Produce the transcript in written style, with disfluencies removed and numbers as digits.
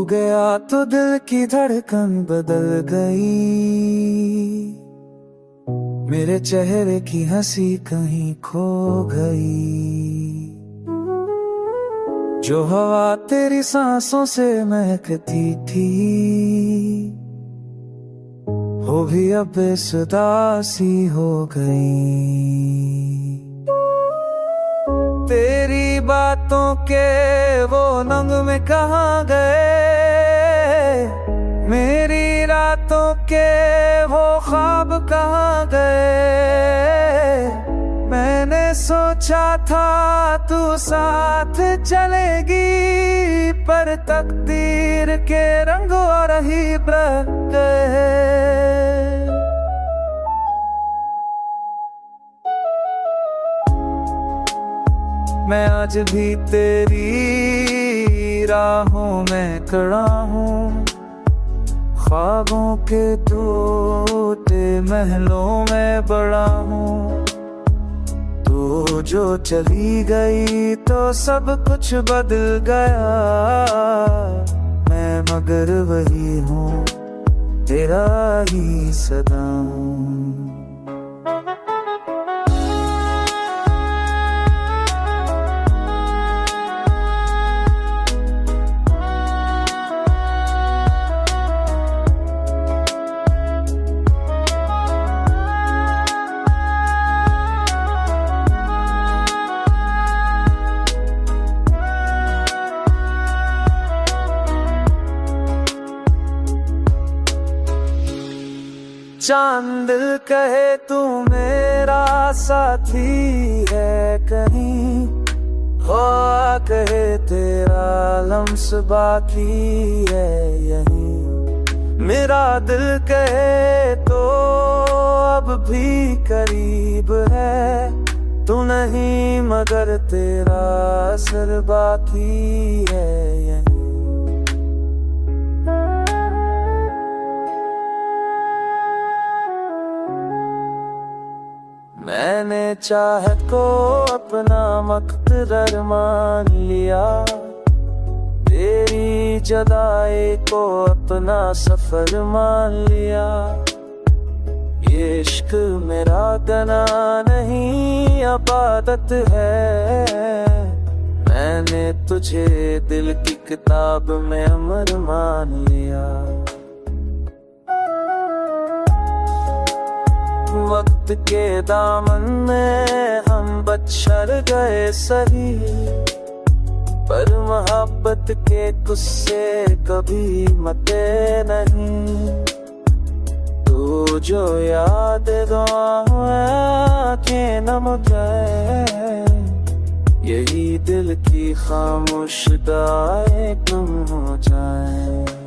गया तो दिल की धड़कन बदल गई, मेरे चेहरे की हंसी कहीं खो गई। जो हवा तेरी सांसों से महकती थी, वो भी अब बेसुदा सी हो गई। तेरी बातों के वो नंग में कहाँ गए, मेरी रातों के वो ख्वाब कहाँ गए। मैंने सोचा था तू साथ चलेगी, पर तकदीर के रंग और ही बदल गए। मैं आज भी तेरी राहों में खड़ा हूँ, ख्वाबों के टूटे महलों में बड़ा हूँ। तू जो चली गई तो सब कुछ बदल गया, मैं मगर वही हूँ, तेरा ही सदा हूँ। चांद कहे तू मेरा साथी है कहीं, ख्वाह कहे तेरा लम्स बाकी है यहीं। मेरा दिल कहे तो अब भी करीब है, तू नहीं मगर तेरा असर बाकी है यहीं। मैंने चाहत को अपना मकदर मान लिया, तेरी जुदाई को अपना सफर मान लिया। ये इश्क मेरा गना नहीं इबादत है, मैंने तुझे दिल की किताब में अमर मान लिया। वक्त के दामन में हम बछड़ गए सही, पर मोहब्बत के गुस्से कभी मटे नहीं। तू जो याद आंखें नम जाए, यही दिल की खामोश दाएं कम हो जाए।